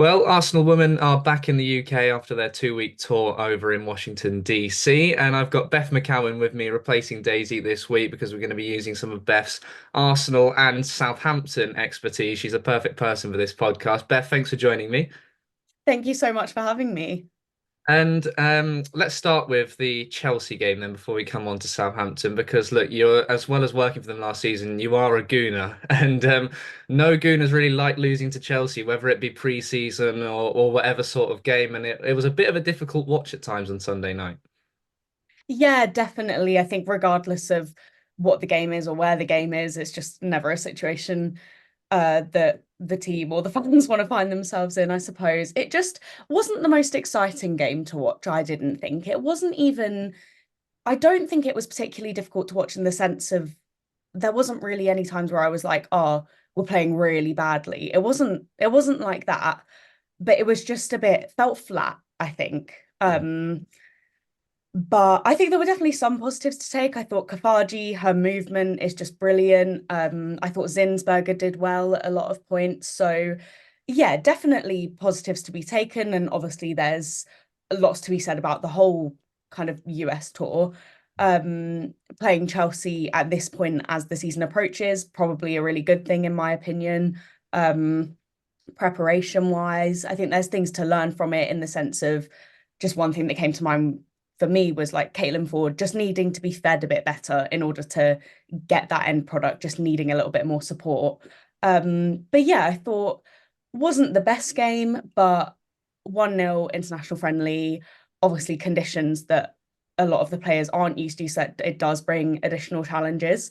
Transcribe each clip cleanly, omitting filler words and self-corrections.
Well, Arsenal women are back in the UK after their 2-week tour over in Washington, D.C. And I've got Beth McCowen with me replacing Daisy this week because we're going to be using some of Beth's Arsenal and Southampton expertise. She's a perfect person for this podcast. Beth, thanks for joining me. Thank you so much for having me. And let's start with the Chelsea game then before we come on to Southampton because look, you're as well as working for them last season, you are a Gooner, and no Gooners really like losing to Chelsea, whether it be pre-season or whatever sort of game. And it was a bit of a difficult watch at times on Sunday night. Yeah, definitely. I think regardless of what the game is or where the game is, it's just never a situation that the team or the fans want to find themselves in, I suppose. It just wasn't the most exciting game to watch, I didn't think. It wasn't even, I don't think it was particularly difficult to watch in the sense of there wasn't really any times where I was like, oh, we're playing really badly. It wasn't like that, but it was just a bit felt flat, I think. But I think there were definitely some positives to take. I thought Kafaji, her movement is just brilliant. I thought Zinsberger did well at a lot of points. So yeah, definitely positives to be taken. And obviously there's lots to be said about the whole kind of US tour. Playing Chelsea at this point as the season approaches, probably a really good thing in my opinion. Preparation wise, I think there's things to learn from it in the sense of just one thing that came to mind for me was like Caitlin Ford just needing to be fed a bit better in order to get that end product, just needing a little bit more support. But yeah, I thought wasn't the best game, but 1-0 international friendly, obviously conditions that a lot of the players aren't used to, so it does bring additional challenges.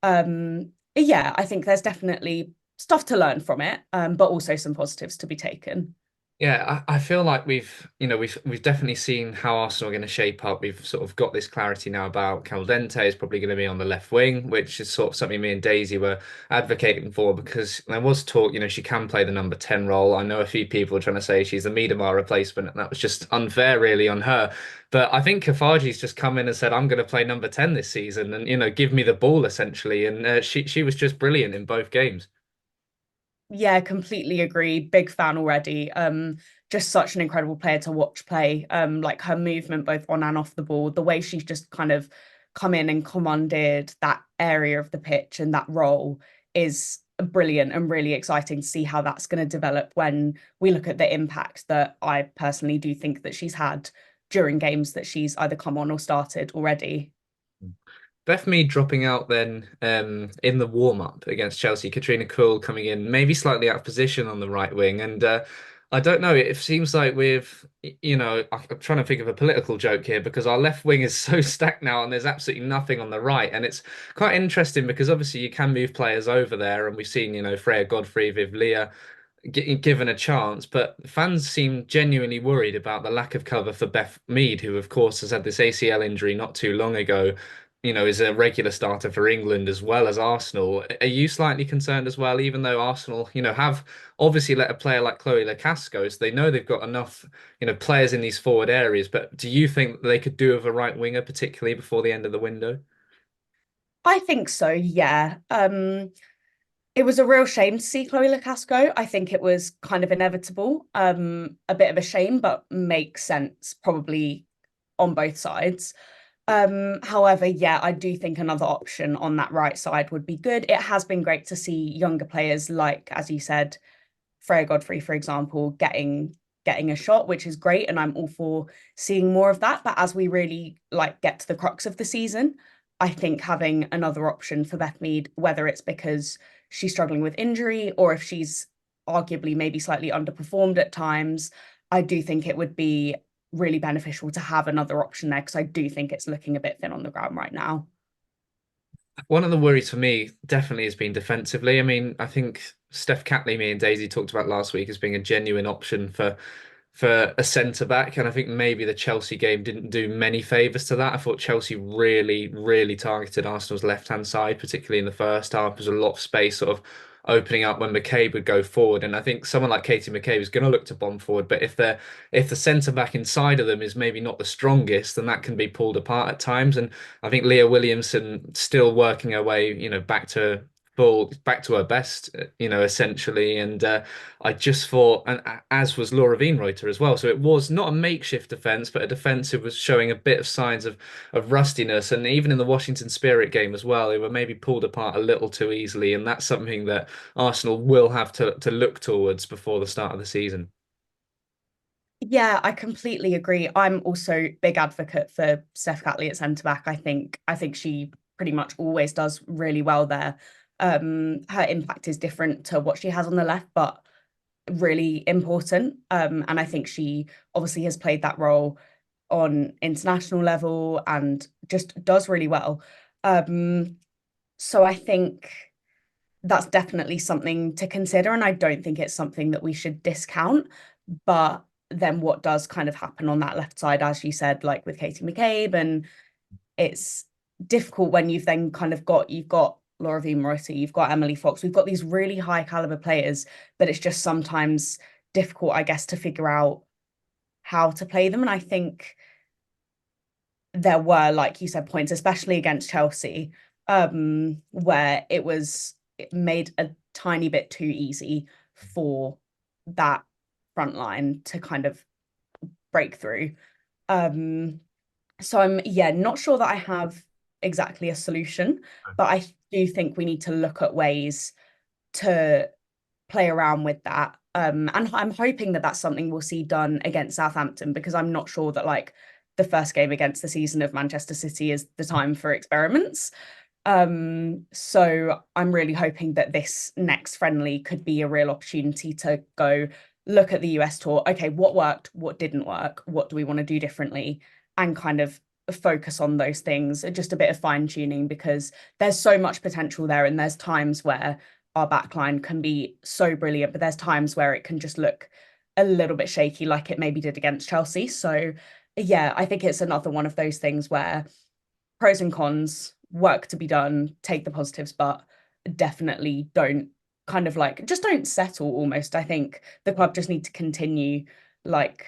Yeah, I think there's definitely stuff to learn from it, but also some positives to be taken. Yeah, I feel like we've definitely seen how Arsenal are going to shape up. We've sort of got this clarity now about Kacey Dente is probably going to be on the left wing, which is sort of something me and Daisy were advocating for because there was talk, she can play the number 10 role. I know a few people are trying to say she's a Miedemar replacement, and that was just unfair really on her. But I think Kafaji's just come in and said, I'm going to play number 10 this season and, give me the ball essentially. And she was just brilliant in both games. Yeah, completely agree. Big fan already. Just such an incredible player to watch play. Like her movement both on and off the ball, the way she's just kind of come in and commanded that area of the pitch and that role is brilliant and really exciting to see how that's going to develop when we look at the impact that I personally do think that she's had during games that she's either come on or started already. Beth Mead dropping out then in the warm-up against Chelsea. Katrina Kuhl coming in, maybe slightly out of position on the right wing. And I don't know, it seems like I'm trying to think of a political joke here because our left wing is so stacked now and there's absolutely nothing on the right. And it's quite interesting because obviously you can move players over there. And we've seen, Freya Godfrey, Viv Leah given a chance, but fans seem genuinely worried about the lack of cover for Beth Mead, who of course has had this ACL injury not too long ago. Is a regular starter for England as well as Arsenal. Are you slightly concerned as well, even though Arsenal, have obviously let a player like Chloe Lacasse go, so they know they've got enough, players in these forward areas. But do you think they could do with a right winger, particularly before the end of the window? I think so, yeah. It was a real shame to see Chloe Lacasco. I think it was kind of inevitable. A bit of a shame, but makes sense probably on both sides. However, yeah, I do think another option on that right side would be good. It has been great to see younger players like, as you said, Freya Godfrey, for example, getting a shot, which is great, and I'm all for seeing more of that. But as we really like get to the crux of the season, I think having another option for Beth Mead, whether it's because she's struggling with injury or if she's arguably maybe slightly underperformed at times, I do think it would be really beneficial to have another option there because I do think it's looking a bit thin on the ground right now. One of the worries for me definitely has been defensively. I mean, I think Steph Catley, me and Daisy talked about last week as being a genuine option for a centre back, and I think maybe the Chelsea game didn't do many favours to that. I thought Chelsea really, really targeted Arsenal's left-hand side, particularly in the first half. There's a lot of space sort of opening up when McCabe would go forward, and I think someone like Katie McCabe is going to look to bomb forward. But if the centre back inside of them is maybe not the strongest, then that can be pulled apart at times. And I think Leah Williamson still working her way, back to back to her best, essentially. And I just thought, and as was Laura Wienreuter as well. So it was not a makeshift defence, but a defence who was showing a bit of signs of rustiness. And even in the Washington Spirit game as well, they were maybe pulled apart a little too easily. And that's something that Arsenal will have to look towards before the start of the season. Yeah, I completely agree. I'm also big advocate for Steph Catley at centre back. I think she pretty much always does really well there. Her impact is different to what she has on the left, but really important. And I think she obviously has played that role on international level and just does really well. So I think that's definitely something to consider, and I don't think it's something that we should discount. But then what does kind of happen on that left side, as you said, like with Katie McCabe, and it's difficult when you've got Laura Wienreuter, you've got Emily Fox, we've got these really high caliber players, but it's just sometimes difficult, I guess, to figure out how to play them. And I think there were, like you said, points, especially against Chelsea, where it made a tiny bit too easy for that front line to kind of break through. Um, so I'm, yeah, not sure that I have exactly a solution, but I do think we need to look at ways to play around with that. And I'm hoping that that's something we'll see done against Southampton, because I'm not sure that like the first game against the season of Manchester City is the time for experiments. So I'm really hoping that this next friendly could be a real opportunity to go look at the US tour. Okay, what worked? What didn't work? What do we want to do differently? And kind of focus on those things, just a bit of fine tuning, because there's so much potential there. And there's times where our backline can be so brilliant, but there's times where it can just look a little bit shaky, like it maybe did against Chelsea. So, yeah, I think it's another one of those things where pros and cons, work to be done, take the positives, but definitely don't kind of like just don't settle almost. I think the club just need to continue like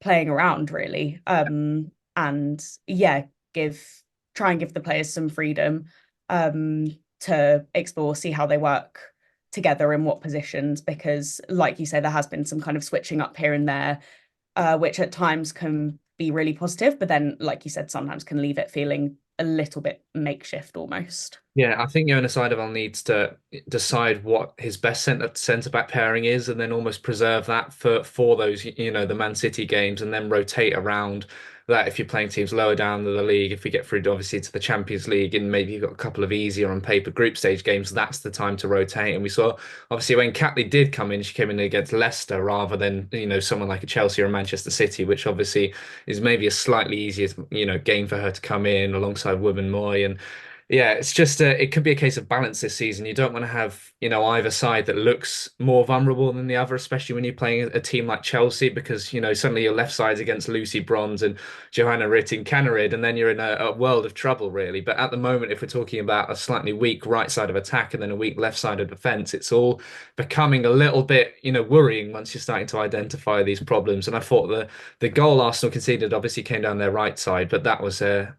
playing around really. And yeah, give try and give the players some freedom to explore, see how they work together in what positions, because like you say, there has been some kind of switching up here and there, which at times can be really positive, but then, like you said, sometimes can leave it feeling a little bit makeshift almost. Yeah, I think Jonas Eidevall needs to decide what his best centre back pairing is, and then almost preserve that for those the Man City games, and then rotate around that if you're playing teams lower down the league. If we get through obviously to the Champions League, and maybe you've got a couple of easier on paper group stage games, that's the time to rotate. And we saw obviously when Catley did come in, she came in against Leicester rather than someone like a Chelsea or a Manchester City, which obviously is maybe a slightly easier game for her to come in alongside Women Moy. And yeah, it's just it could be a case of balance this season. You don't want to have, either side that looks more vulnerable than the other, especially when you're playing a team like Chelsea, because, suddenly your left side's against Lucy Bronze and Johanna Rytting Kaneryd, and then you're in a world of trouble, really. But at the moment, if we're talking about a slightly weak right side of attack and then a weak left side of defence, it's all becoming a little bit, worrying once you're starting to identify these problems. And I thought the goal Arsenal conceded obviously came down their right side, but that was a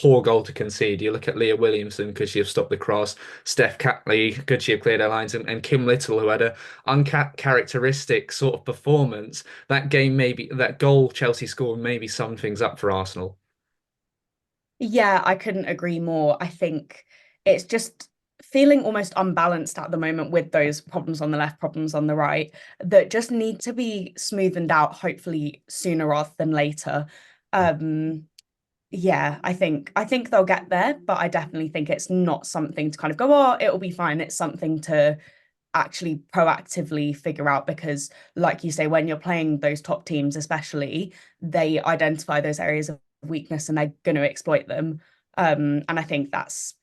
poor goal to concede. You look at Leah Williamson, could she have stopped the cross? Steph Catley, could she have cleared her lines? And Kim Little, who had a uncharacteristic sort of performance. That game, maybe that goal Chelsea scored, maybe summed things up for Arsenal. Yeah, I couldn't agree more. I think it's just feeling almost unbalanced at the moment with those problems on the left, problems on the right, that just need to be smoothened out, hopefully sooner rather than later. Um, yeah, I think they'll get there, but I definitely think it's not something to kind of go, oh, it'll be fine. It's something to actually proactively figure out, because like you say, when you're playing those top teams especially, they identify those areas of weakness and they're going to exploit them. And I think that's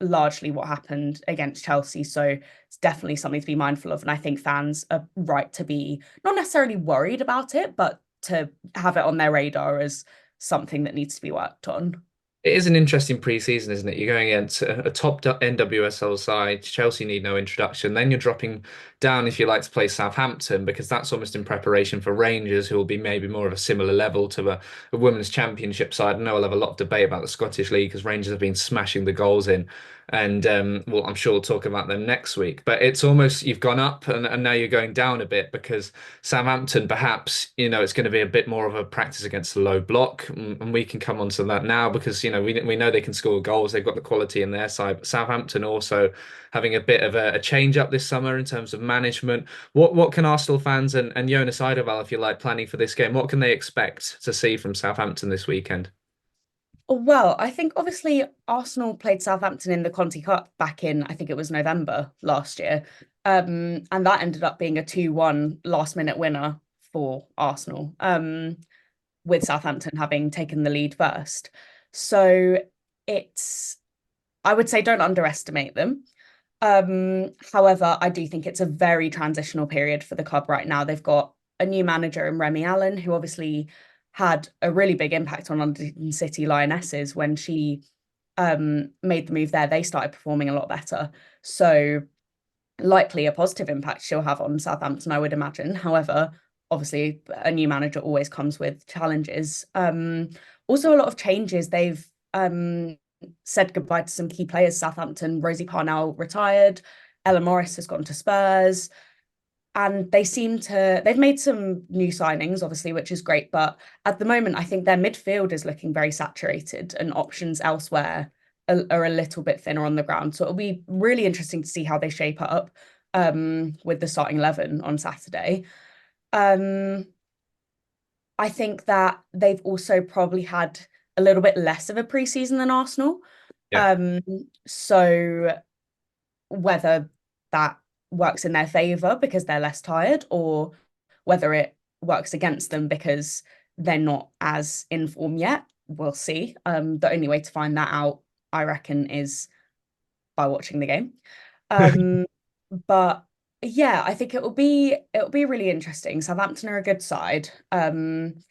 largely what happened against Chelsea, so it's definitely something to be mindful of, and I think fans are right to be not necessarily worried about it, but to have it on their radar as something that needs to be worked on. It is an interesting pre-season, isn't it? You're going against a top NWSL side. Chelsea need no introduction. Then you're dropping down, if you like, to play Southampton, because that's almost in preparation for Rangers, who will be maybe more of a similar level to a women's championship side. I know I'll have a lot of debate about the Scottish League because Rangers have been smashing the goals in. And well, I'm sure we'll talk about them next week. But it's almost you've gone up and now you're going down a bit because Southampton, perhaps, it's going to be a bit more of a practice against the low block. And we can come on to that now because, we know they can score goals. They've got the quality in their side. But Southampton also having a bit of a change up this summer in terms of management. What can Arsenal fans and Jonas Eidevall, if you like, planning for this game? What can they expect to see from Southampton this weekend? Well, I think obviously Arsenal played Southampton in the Conti Cup back in, I think it was November last year. And that ended up being a 2-1 last minute winner for Arsenal, with Southampton having taken the lead first. So it's, I would say, don't underestimate them. However, I do think it's a very transitional period for the club right now. They've got a new manager in Remy Allen, who obviously had a really big impact on London City Lionesses when she made the move there. They started performing a lot better. So likely a positive impact she'll have on Southampton, I would imagine. However, obviously a new manager always comes with challenges. Also a lot of changes. They've said goodbye to some key players. Southampton, Rosie Parnell retired, Ella Morris has gone to Spurs. And they've made some new signings, obviously, which is great. But at the moment, I think their midfield is looking very saturated and options elsewhere are a little bit thinner on the ground. So it'll be really interesting to see how they shape up with the starting 11 on Saturday. Um, I think that they've also probably had a little bit less of a preseason than Arsenal. Yeah. Um, so whether that works in their favour because they're less tired, or whether it works against them because they're not as in form yet, we'll see. The only way to find that out, I reckon, is by watching the game. Um, but yeah, I think it'll be really interesting. Southampton are a good side. And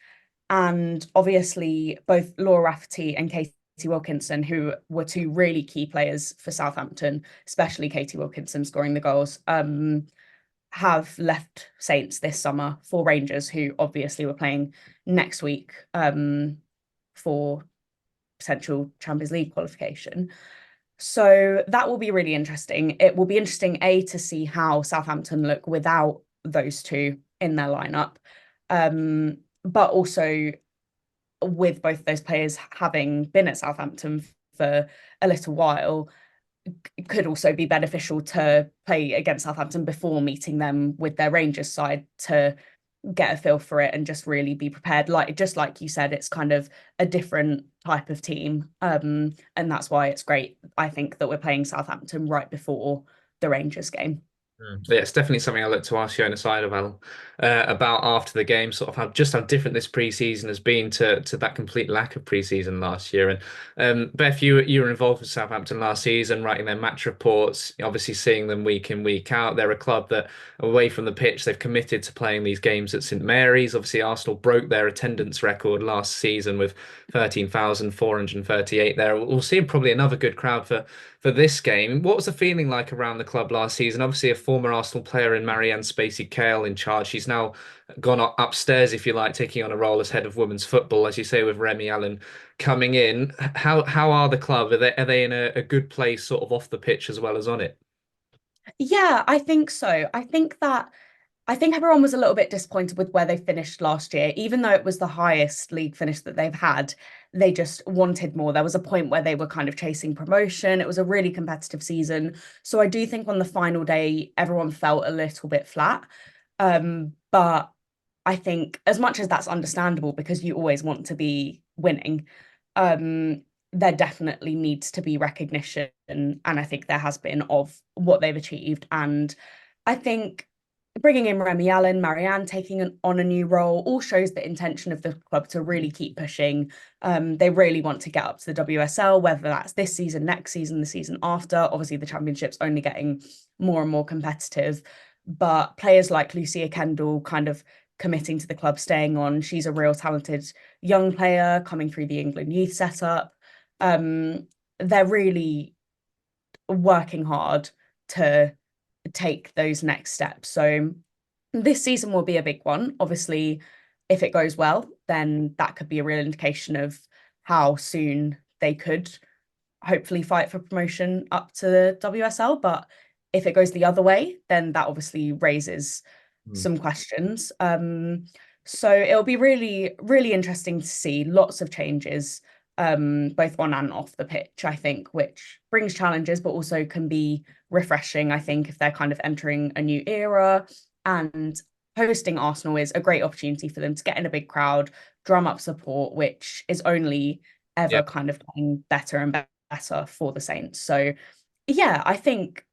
obviously both Laura Rafferty and Katie Wilkinson, who were two really key players for Southampton, especially Katie Wilkinson scoring the goals, have left Saints this summer for Rangers, who obviously were playing next week for potential Champions League qualification. So that will be really interesting. It will be interesting, to see how Southampton look without those two in their lineup. But also with both of those players having been at Southampton for a little while, it could also be beneficial to play against Southampton before meeting them with their Rangers side to get a feel for it and just really be prepared. Just like you said, it's kind of a different type of team. And that's why it's great, I think, that we're playing Southampton right before the Rangers game. Yeah, it's definitely something I look to ask you on the side of Al about after the game, sort of how different this preseason has been to that complete lack of preseason last year. And Beth, you were involved with Southampton last season, writing their match reports, obviously seeing them week in, week out. They're a club that, away from the pitch, they've committed to playing these games at St Mary's. Obviously, Arsenal broke their attendance record last season with 13,438 there. We'll see probably another good crowd for this game. What was the feeling like around the club last season? Obviously, a former Arsenal player in Marianne Spacey-Cale in charge. She's now gone upstairs, if you like, taking on a role as head of women's football, as you say, with Remy Allen coming in. How are the club? Are they in a good place, sort of off the pitch as well as on it? Yeah, I think so. I think everyone was a little bit disappointed with where they finished last year, even though it was the highest league finish that they've had. They just wanted more. There was a point where they were kind of chasing promotion. It was a really competitive season. So I do think on the final day, everyone felt a little bit flat. But I think as much as that's understandable because you always want to be winning, there definitely needs to be recognition. And I think there has been of what they've achieved. And I think bringing in Remy Allen, Marianne taking on a new role, all shows the intention of the club to really keep pushing. They really want to get up to the WSL, whether that's this season, next season, the season after. Obviously, the championship's only getting more and more competitive. But players like Lucia Kendall kind of committing to the club, staying on. She's a real talented young player coming through the England youth setup. They're really working hard to take those next steps. So this season will be a big one. Obviously, if it goes well, then that could be a real indication of how soon they could hopefully fight for promotion up to the WSL. But if it goes the other way, then that obviously raises Mm. some questions. So it'll be really, really interesting to see lots of changes, both on and off the pitch, I think, which brings challenges, but also can be refreshing, I think, if they're kind of entering a new era. And hosting Arsenal is a great opportunity for them to get in a big crowd, drum up support, which is only Yeah. ever kind of getting better and better for the Saints. So yeah, I think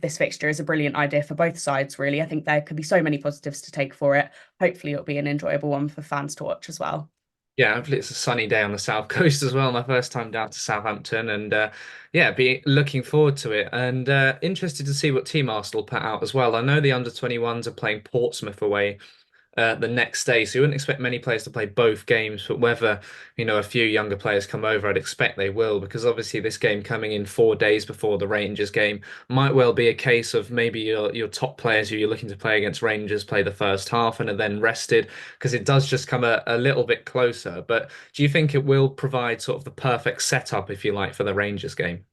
this fixture is a brilliant idea for both sides, really. I think there could be so many positives to take for it. Hopefully it'll be an enjoyable one for fans to watch as well. Yeah, hopefully it's a sunny day on the south coast as well. My first time down to Southampton, and yeah, be looking forward to it. And interested to see what team Arsenal put out as well. I know the under 21s are playing Portsmouth away the next day. So you wouldn't expect many players to play both games, but whether, a few younger players come over, I'd expect they will, because obviously this game coming in 4 days before the Rangers game might well be a case of maybe your top players who you're looking to play against Rangers play the first half and are then rested, because it does just come a little bit closer. But do you think it will provide sort of the perfect setup, if you like, for the Rangers game?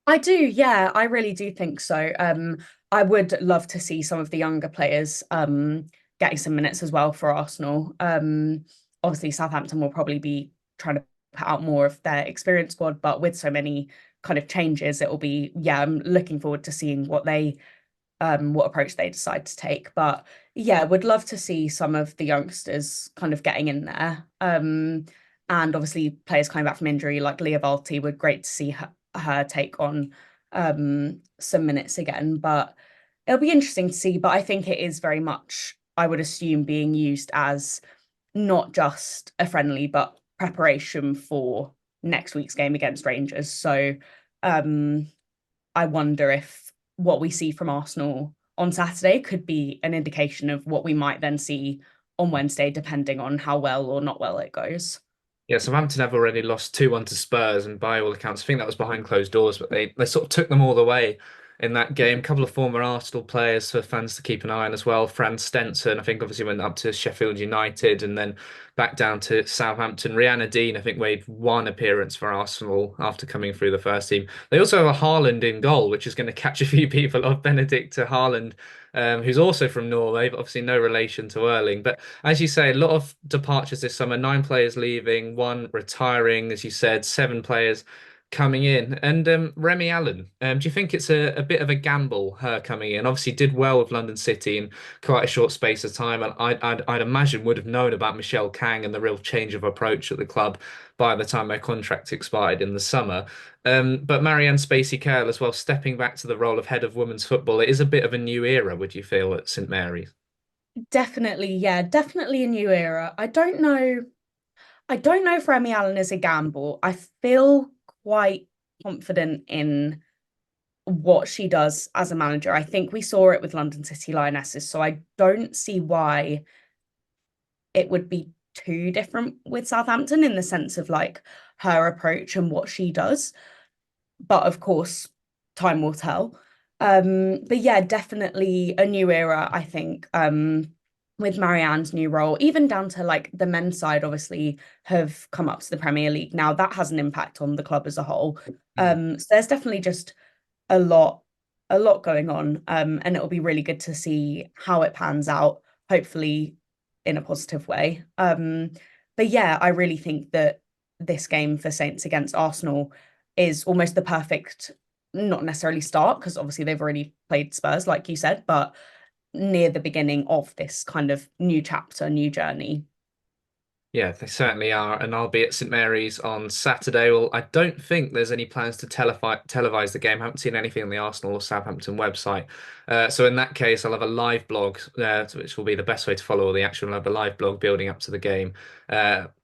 I do, yeah, I really do think so. I would love to see some of the younger players getting some minutes as well for Arsenal. Obviously Southampton will probably be trying to put out more of their experienced squad, but with so many kind of changes, it will be, yeah, I'm looking forward to seeing what approach they decide to take. But yeah, would love to see some of the youngsters kind of getting in there. And obviously players coming back from injury like Leah Valti would great to see her take on some minutes again. But it'll be interesting to see. But I think it is very much, I would assume, being used as not just a friendly, but preparation for next week's game against Rangers. So um I wonder if what we see from Arsenal on Saturday could be an indication of what we might then see on Wednesday, depending on how well or not well it goes. Yeah, Southampton have already lost 2-1 to Spurs, and by all accounts, I think that was behind closed doors, but they sort of took them all the way in that game. A couple of former Arsenal players for fans to keep an eye on as well. Fran Stenson, I think, obviously went up to Sheffield United and then back down to Southampton. Rihanna Dean, I think, made one appearance for Arsenal after coming through the first team. They also have a Haaland in goal, which is going to catch a few people off. Benedict Haaland, who's also from Norway, but obviously no relation to Erling. But as you say, a lot of departures this summer, 9 players leaving, one retiring, as you said, 7 players coming in. And Remy Allen, do you think it's a bit of a gamble, her coming in? Obviously did well with London City in quite a short space of time. And I'd imagine would have known about Michelle Kang and the real change of approach at the club by the time her contract expired in the summer. But Marianne Spacey-Curl as well, stepping back to the role of head of women's football. It is a bit of a new era, would you feel, at St Mary's? Definitely, yeah, definitely a new era. I don't know if Remy Allen is a gamble. I feel quite confident in what she does as a manager. I think we saw it with London City Lionesses, so I don't see why it would be too different with Southampton in the sense of like her approach and what she does. But of course, time will tell. But yeah, definitely a new era, I think. With Marianne's new role, even down to like the men's side, obviously have come up to the Premier League. Now that has an impact on the club as a whole. Mm. So there's definitely just a lot, a lot going on. And it'll be really good to see how it pans out, hopefully in a positive way. But yeah, I really think that this game for Saints against Arsenal is almost the perfect, not necessarily start, because obviously they've already played Spurs, like you said, but near the beginning of this kind of new chapter, new journey. Yeah, they certainly are. And I'll be at St Mary's on Saturday. Well, I don't think there's any plans to televise the game. I haven't seen anything on the Arsenal or Southampton website. So in that case, I'll have a live blog, which will be the best way to follow all the action. I'll have a live blog building up to the game.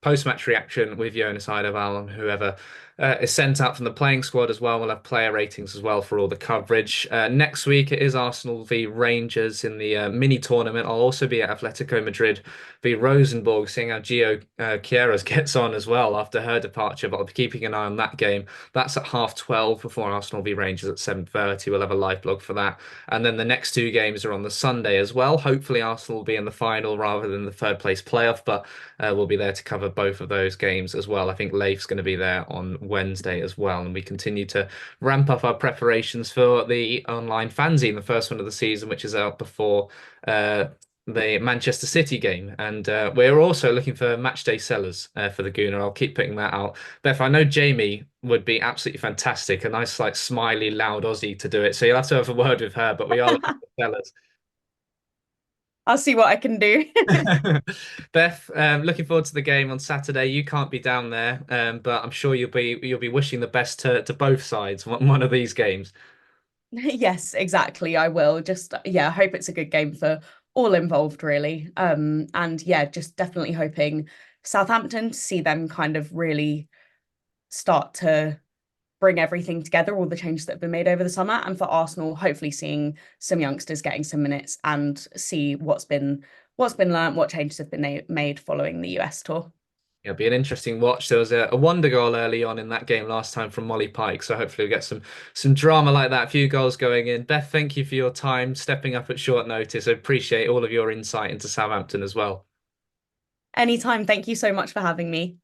Post-match reaction with Jonas Eidevall and whoever is sent out from the playing squad as well. We'll have player ratings as well for all the coverage. Next week, it is Arsenal v Rangers in the mini tournament. I'll also be at Atletico Madrid v Rosenborg, seeing how Gio Queiroz gets on as well after her departure. But I'll be keeping an eye on that game. That's at 12:30 before Arsenal v Rangers at 7:30. We'll have a live blog for that. And then then the next two games are on the Sunday as well. Hopefully, Arsenal will be in the final rather than the third place playoff, but we'll be there to cover both of those games as well. I think Leif's going to be there on Wednesday as well, and we continue to ramp up our preparations for the online fanzine, the first one of the season, which is out before uh, the Manchester City game. And we're also looking for match day sellers for the Gooner. I'll keep putting that out. Beth, I know Jamie would be absolutely fantastic, a nice, like, smiley, loud Aussie to do it. So you'll have to have a word with her, but we are looking for sellers. I'll see what I can do. Beth, looking forward to the game on Saturday. You can't be down there, but I'm sure you'll be wishing the best to both sides one of these games. Yes, exactly. I will. Just yeah, hope it's a good game for all involved, really. And yeah, just definitely hoping Southampton to see them kind of really start to bring everything together, all the changes that have been made over the summer, and for Arsenal, hopefully seeing some youngsters getting some minutes and see what's been learned, what changes have been made following the US tour. It'll be an interesting watch. There was a wonder goal early on in that game last time from Molly Pike, so hopefully we'll get some drama like that. A few goals going in. Beth, thank you for your time, stepping up at short notice. I appreciate all of your insight into Southampton as well. Anytime. Thank you so much for having me.